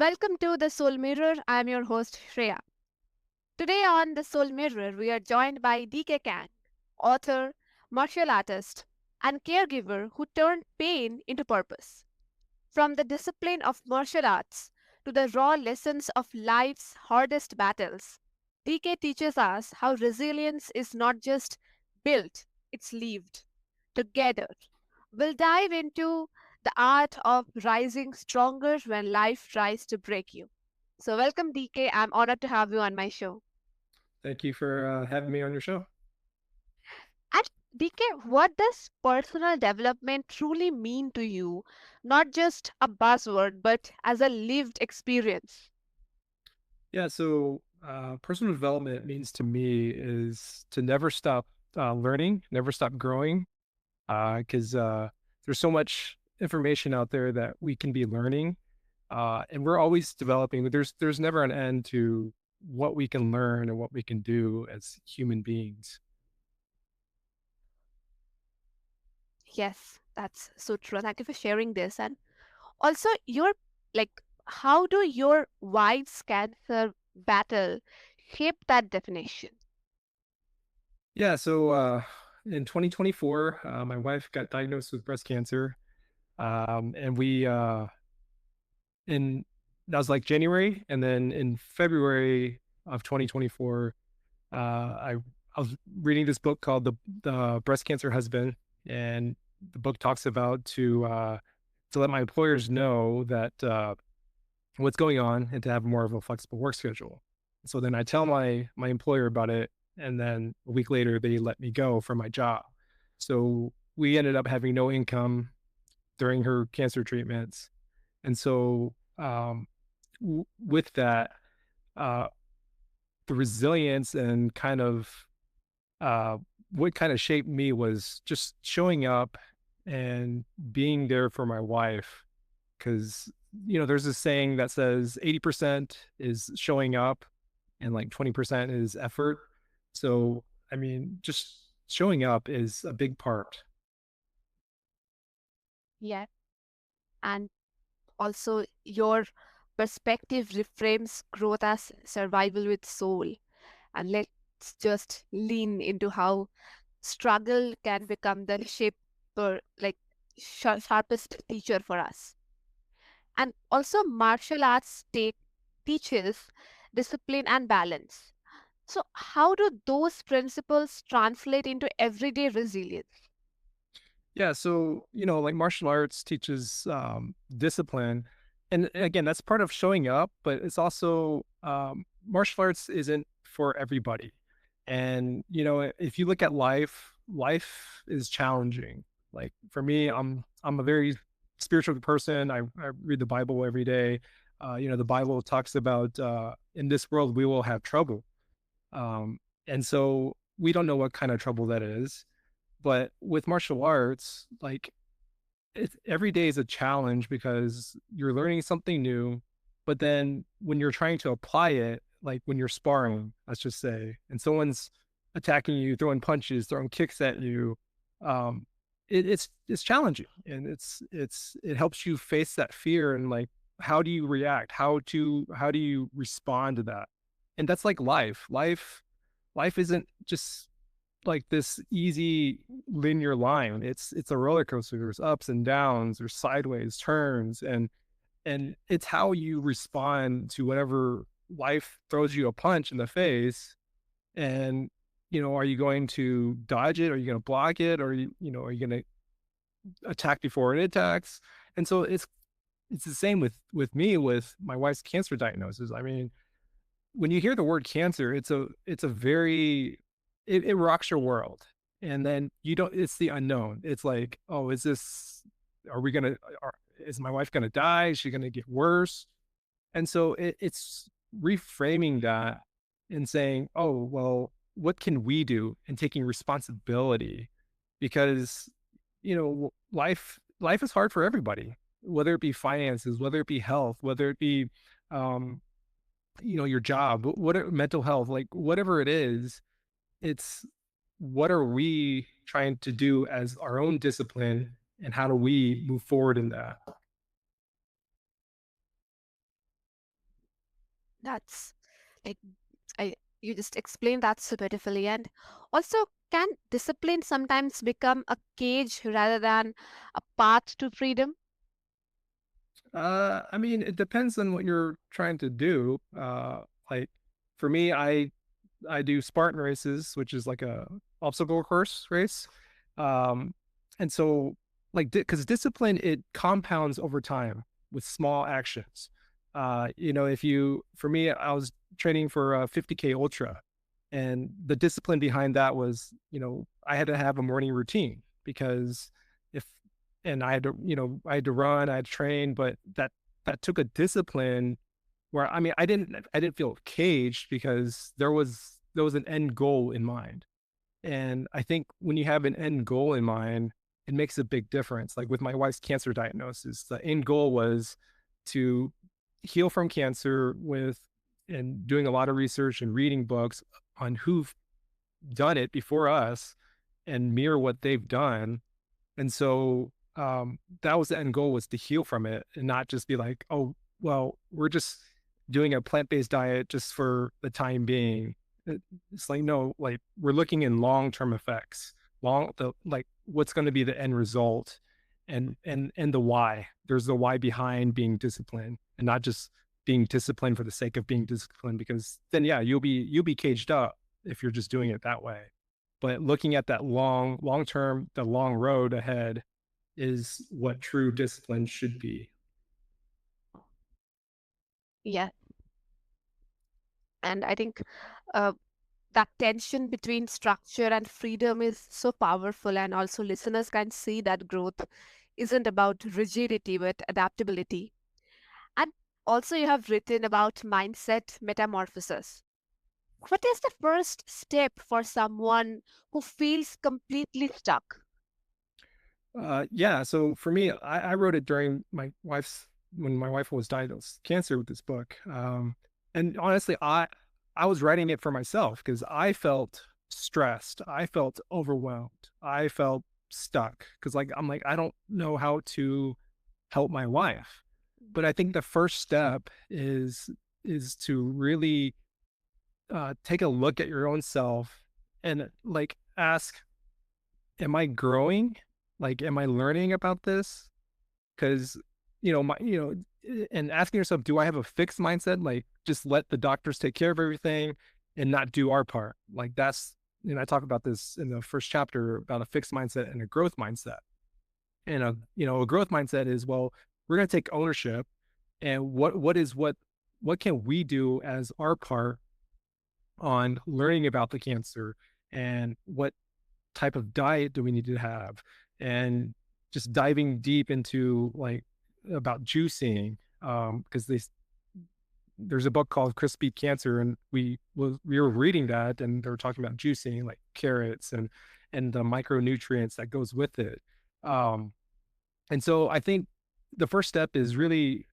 Welcome to the Soul Mirror. I'm your host Shreya. Today on the Soul Mirror, we are joined by DK Kang, author, martial artist, and caregiver who turned pain into purpose. From the discipline of martial arts to the raw lessons of life's hardest battles, DK teaches us how resilience is not just built, it's lived. Together, we'll dive into the art of rising stronger when life tries to break you. So, welcome, DK. I'm honored to have you on my show. Thank you for having me on your show. And DK, what does personal development truly mean to you? Not just a buzzword, but as a lived experience. Yeah, so personal development means to me is to never stop learning, never stop growing, because there's so much information out there that we can be learning, and we're always developing. There's never an end to what we can learn and what we can do as human beings. Yes, that's so true. Thank you for sharing this. And also, how do your wife's cancer battle shape that definition? Yeah, so in 2024, my wife got diagnosed with breast cancer, and we in that was like January, and then in February of 2024, I was reading this book called the Breast Cancer Husband, and the book talks about to let my employers know that what's going on and to have more of a flexible work schedule. So then I tell my employer about it, and then a week later they let me go from my job. So we ended up having no income during her cancer treatments, and so with that, uh, the resilience and kind of uh, what kind of shaped me was just showing up and being there for my wife. Because, there's this saying that says 80% is showing up and like 20% is effort. So, I mean, just showing up is a big part. Yeah. And also, your perspective reframes growth as survival with soul. And let's just lean into how struggle can become the sharpest teacher for us. And also, martial arts teaches discipline and balance. So, how do those principles translate into everyday resilience? Yeah, so, like martial arts teaches discipline. And again, that's part of showing up, but it's also martial arts isn't for everybody. And, if you look at life, life is challenging. Like for me, I'm a very spiritual person. I read the Bible every day. The Bible talks about in this world we will have trouble. Um, and so we don't know what kind of trouble that is, but with martial arts, like every day is a challenge because you're learning something new. But then when you're trying to apply it, like when you're sparring, let's just say, and someone's attacking you, throwing punches, throwing kicks at you, um, it's challenging, and it helps you face that fear and like how do you react, how do you respond to that, and that's like life isn't just like this easy linear line. It's a roller coaster. There's ups and downs, there's sideways turns, and it's how you respond to whenever life throws you a punch in the face. And are you going to dodge it? Are you going to block it? Or are you going to attack before it attacks? And so it's the same with me with my wife's cancer diagnosis. I mean, when you hear the word cancer, it's a very it rocks your world. And then you don't it's the unknown. It's like, oh, are we gonna is my wife gonna die? Is she gonna get worse? And so it's reframing that and saying, oh, well, what can we do, and taking responsibility, because life is hard for everybody, whether it be finances, whether it be health, whether it be um your job, what mental health, like whatever it is, it's what are we trying to do as our own discipline, and how do we move forward in that? That's like I you just explained that so beautifully. And also, can discipline sometimes become a cage rather than a path to freedom? I mean, it depends on what you're trying to do. Like for me, I do Spartan races, which is like a obstacle course race. Um, and so like because discipline it compounds over time with small actions. If you for me, I was training for a 50K ultra, and the discipline behind that was, I had to have a morning routine because if and I had to run, I had to train, but that took a discipline where I mean, I didn't feel caged because there was an end goal in mind. And I think when you have an end goal in mind, it makes a big difference. Like with my wife's cancer diagnosis, the end goal was to heal from cancer with and doing a lot of research and reading books on who've done it before us and mirror what they've done. And so that was the end goal, was to heal from it and not just be like, oh, well, we're just doing a plant-based diet just for the time being. It's like, no, like we're looking in long-term effects, like what's going to be the end result, and the why. There's the why behind being disciplined, and not just being disciplined for the sake of being disciplined, because then yeah, you'll be caged up if you're just doing it that way. But looking at that long term, the long road ahead is what true discipline should be. Yeah. And I think uh, that tension between structure and freedom is so powerful, and also listeners can see that growth isn't about rigidity but adaptability. And also, you have written about mindset metamorphosis. What is the first step for someone who feels completely stuck? Yeah. So for me, I wrote it during when my wife was diagnosed with cancer with this book. And honestly, I was writing it for myself because I felt stressed. I felt overwhelmed. I felt stuck because I'm like, I don't know how to help my wife. But I think the first step is to really take a look at your own self and like ask, am I growing? Like, am I learning about this? Because, and asking yourself, do I have a fixed mindset? Like, just let the doctors take care of everything and not do our part. Like, I talk about this in the first chapter about a fixed mindset and a growth mindset. And a growth mindset is, well, we're going to take ownership, and what can we do as our part on learning about the cancer, and what type of diet do we need to have, and just diving deep into like about juicing, because there's a book called Chris Beat Cancer, and we were reading that, and they were talking about juicing like carrots and the micronutrients that goes with it. um and so I think the first step is really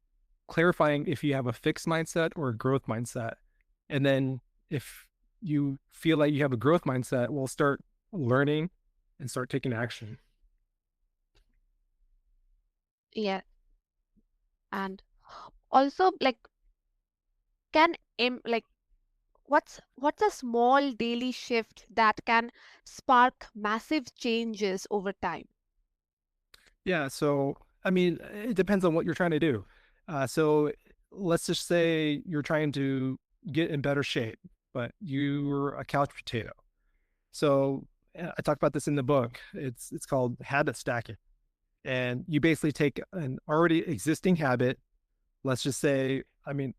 clarifying if you have a fixed mindset or a growth mindset. And then if you feel like you have a growth mindset, we'll start learning and start taking action. Yeah. And also, like, can like what's a small daily shift that can spark massive changes over time? Yeah. So, I mean, it depends on what you're trying to do. So let's just say you're trying to get in better shape, but you're a couch potato. So I talk about this in the book. It's called habit stacking. And you basically take an already existing habit. Let's just say, I mean,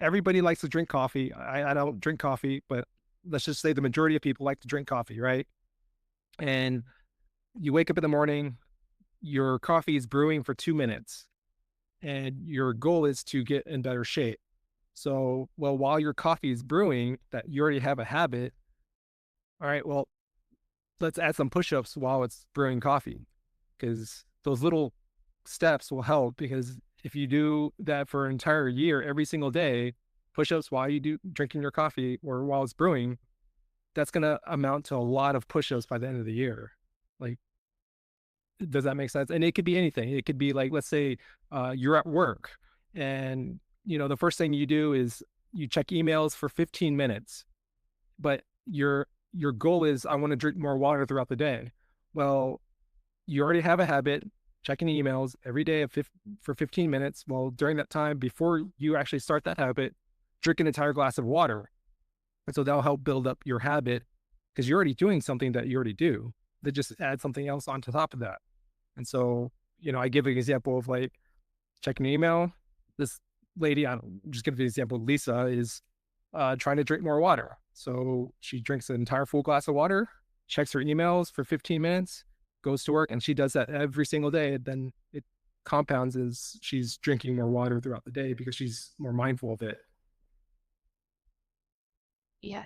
everybody likes to drink coffee. I don't drink coffee, but let's just say the majority of people like to drink coffee, right? And you wake up in the morning, your coffee is brewing for 2 minutes, and your goal is to get in better shape. So, well, while your coffee is brewing, that you already have a habit. All right, well, let's add some push ups while it's brewing coffee, because those little steps will help. Because if you do that for an entire year, every single day, push ups while you do drinking your coffee or while it's brewing, that's going to amount to a lot of push ups by the end of the year. Like, does that make sense? And it could be anything. It could be like, let's say you're at work and the first thing you do is you check emails for 15 minutes, but your goal is I want to drink more water throughout the day. Well, you already have a habit checking emails every day for 15 minutes. Well, during that time, before you actually start that habit, drink an entire glass of water. And so that'll help build up your habit because you're already doing something that you already do. That just add something else on top of that. And so, I give an example of like checking an email. This lady, I don't just give the example, Lisa is trying to drink more water. So she drinks an entire full glass of water, checks her emails for 15 minutes, goes to work, and she does that every single day. Then it compounds as she's drinking more water throughout the day because she's more mindful of it. Yeah.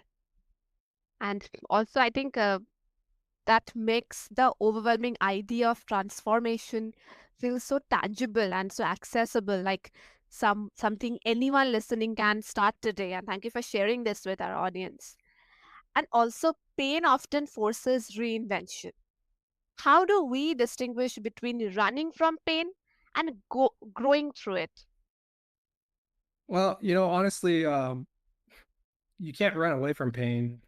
And also, I think that makes the overwhelming idea of transformation feel so tangible and so accessible, like something anyone listening can start today. And thank you for sharing this with our audience. And also, pain often forces reinvention. How do we distinguish between running from pain and growing through it? Well, honestly, you can't run away from pain.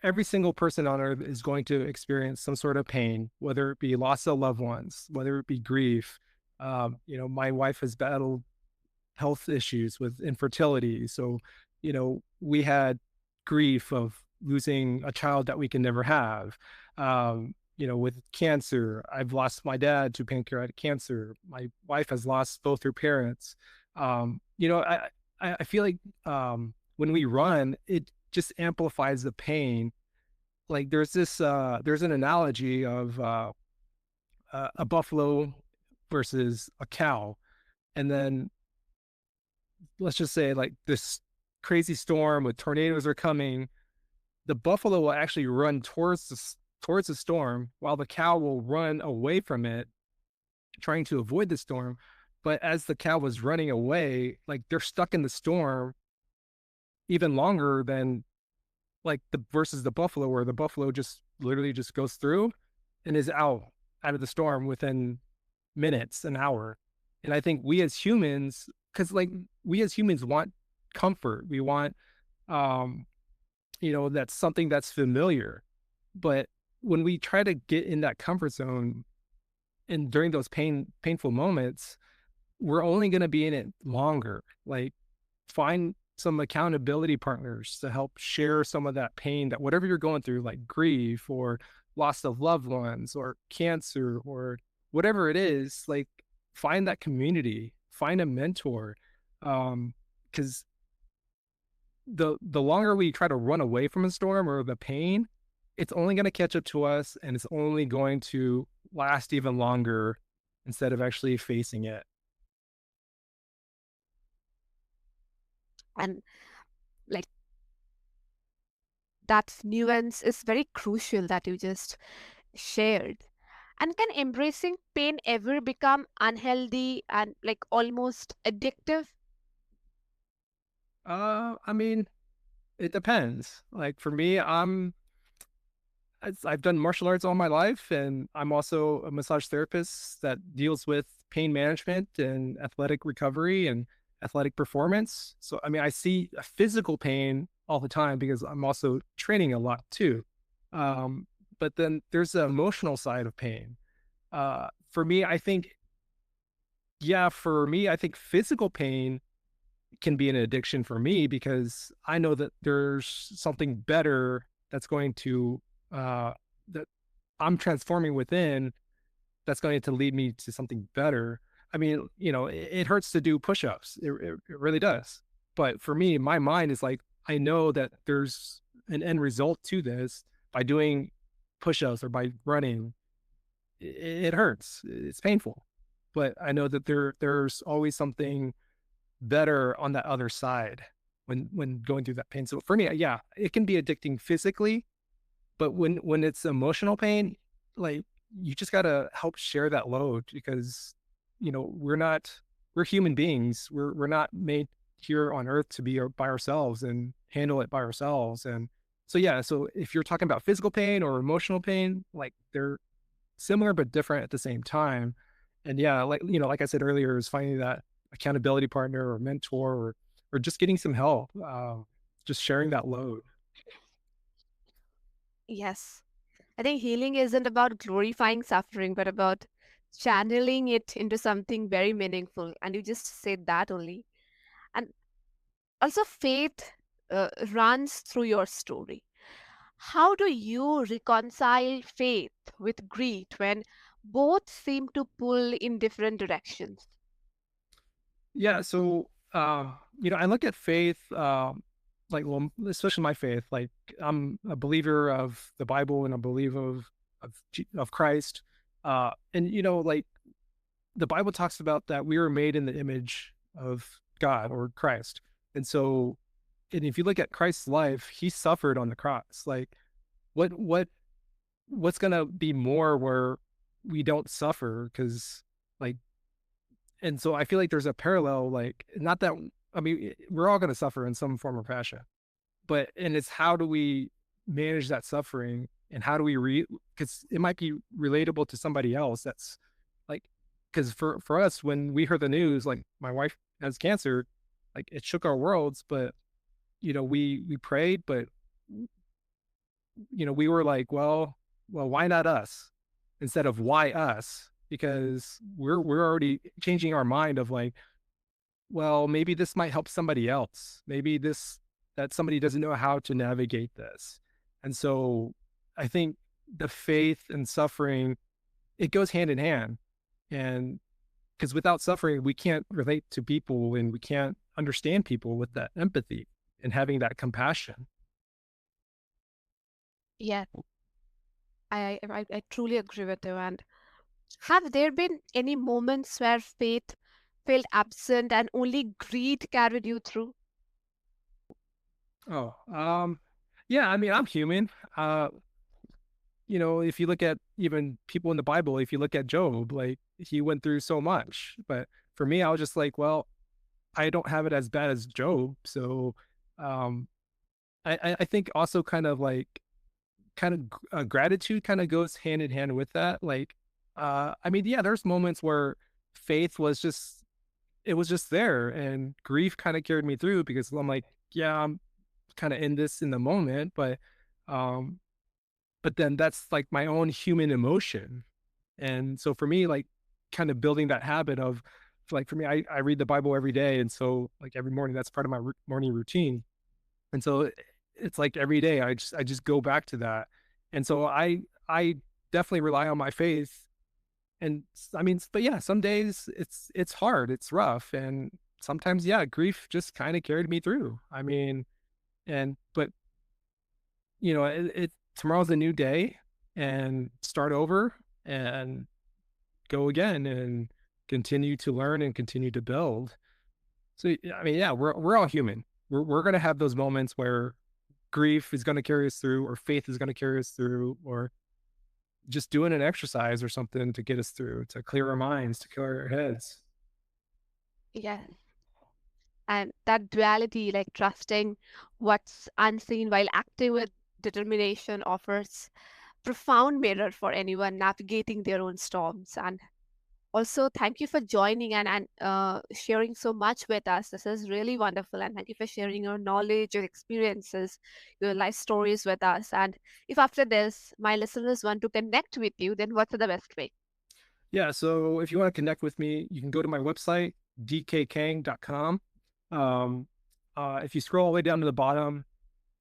Every single person on earth is going to experience some sort of pain, whether it be loss of loved ones, whether it be grief. My wife has battled health issues with infertility. So, we had grief of losing a child that we can never have. With cancer, I've lost my dad to pancreatic cancer. My wife has lost both her parents. I feel like when we run, it just amplifies the pain. Like there's an analogy of a buffalo versus a cow, and then let's just say like this crazy storm with tornadoes are coming. The buffalo will actually run towards the storm, while the cow will run away from it, trying to avoid the storm. But as the cow was running away, like they're stuck in the storm even longer than like the versus the buffalo, where the buffalo just literally just goes through and is out of the storm within minutes, an hour. And I think we as humans, because like we as humans want comfort, we want um that's something that's familiar. But when we try to get in that comfort zone and during those painful moments, we're only going to be in it longer. Like find some accountability partners to help share some of that pain, that whatever you're going through, like grief or loss of loved ones or cancer or whatever it is, like find that community, find a mentor. Because the longer we try to run away from a storm or the pain, it's only going to catch up to us, and it's only going to last even longer instead of actually facing it. And like that nuance is very crucial that you just shared. And can embracing pain ever become unhealthy and like almost addictive? I mean, it depends. Like for me, I've done martial arts all my life, and I'm also a massage therapist that deals with pain management and athletic recovery and athletic performance. So, I mean, I see a physical pain all the time because I'm also training a lot too. But then there's the emotional side of pain. For me, I think, yeah, for me, I think physical pain can be an addiction for me because I know that there's something better that's going to that I'm transforming within, that's going to lead me to something better. I mean, it hurts to do push-ups. It really does. But for me, my mind is like, I know that there's an end result to this by doing push-ups or by running. It hurts. It's painful. But I know that there's always something better on that other side when going through that pain. So for me, yeah, it can be addicting physically, but when it's emotional pain, like you just gotta help share that load because we're human beings. We're not made here on earth to be by ourselves and handle it by ourselves. And so yeah, so if you're talking about physical pain or emotional pain, like they're similar but different at the same time. And yeah, like like I said earlier, is finding that accountability partner or mentor, or just getting some help, just sharing that load. Yes. I think healing isn't about glorifying suffering, but about channeling it into something very meaningful. And you just said that only. And also, faith runs through your story. How do you reconcile faith with greed when both seem to pull in different directions? Yeah, so I look at faith, like, well, especially my faith. Like, I'm a believer of the Bible and a believer of Christ, and like the Bible talks about that we were made in the image of God or Christ, and so, and if you look at Christ's life, he suffered on the cross. Like, what what what's gonna be more where we don't suffer? Because, like, and so I feel like there's a parallel, like, not that, I mean, we're all gonna suffer in some form or fashion, but and it's how do we manage that suffering, and how do we because it might be relatable to somebody else that's like, because for us, when we heard the news, like, my wife has cancer, like, it shook our worlds, but we prayed, but we were like, well, why not us instead of why us? Because we're already changing our mind of like, well, maybe this might help somebody else. Maybe this that somebody doesn't know how to navigate this. And so I think the faith and suffering, it goes hand in hand. And because without suffering, we can't relate to people and we can't understand people with that empathy and having that compassion. Yeah, I truly agree with you. And have there been any moments where faith felt absent and only greed carried you through? Oh, yeah, I mean, I'm human. Uh, if you look at even people in the Bible, if you look at Job, like, he went through so much. But for me, I was just like, well, I don't have it as bad as Job. So um I think also kind of like gratitude kind of goes hand in hand with that. Like, I mean, yeah, there's moments where faith was just, it was just there, and grief kind of carried me through because I'm like, yeah, I'm kind of in this in the moment, um but then that's like my own human emotion. And so for me, like, kind of building that habit of, like, for me, I read the Bible every day. And so, like, every morning, that's part of my morning routine. And so it's like every day I just go back to that. And so I definitely rely on my faith. And I mean, but yeah, some days it's hard, it's rough. And sometimes, yeah, grief just kind of carried me through. I mean, and but tomorrow's a new day, and start over and go again and continue to learn and continue to build. So I mean, yeah, we're all human. We're gonna have those moments where grief is gonna carry us through, or faith is gonna carry us through, or just doing an exercise or something to get us through, to clear our minds, to clear our heads. Yeah. And that duality, like trusting what's unseen while acting with determination, offers profound mirror for anyone navigating their own storms. And also, thank you for joining and sharing so much with us. This is really wonderful. And thank you for sharing your knowledge, your experiences, your life stories with us. And if after this, my listeners want to connect with you, then what's the best way? Yeah, so if you want to connect with me, you can go to my website, dkkang.com. Um, if you scroll all the way down to the bottom,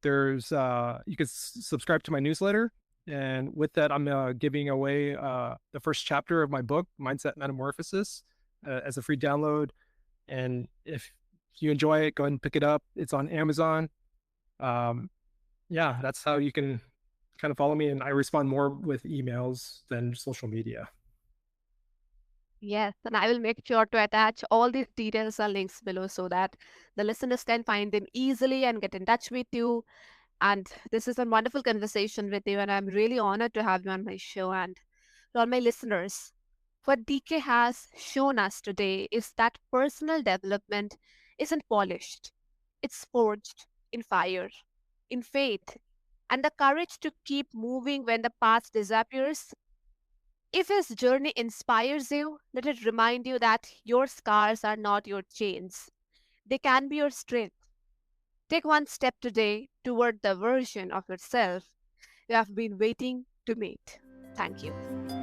there's you can subscribe to my newsletter. And with that, I'm giving away the first chapter of my book, Mindset Metamorphosis, as a free download. And if you enjoy it, go ahead and pick it up. It's on Amazon. Um, yeah, that's how you can kind of follow me. And I respond more with emails than social media. Yes, and I will make sure to attach all these details and links below so that the listeners can find them easily and get in touch with you. And this is a wonderful conversation with you, and I'm really honored to have you on my show. And to all my listeners, what DK has shown us today is that personal development isn't polished, it's forged in fire, in faith, and the courage to keep moving when the path disappears. If his journey inspires you, let it remind you that your scars are not your chains. They can be your strength. Take one step today toward the version of yourself you have been waiting to meet. Thank you.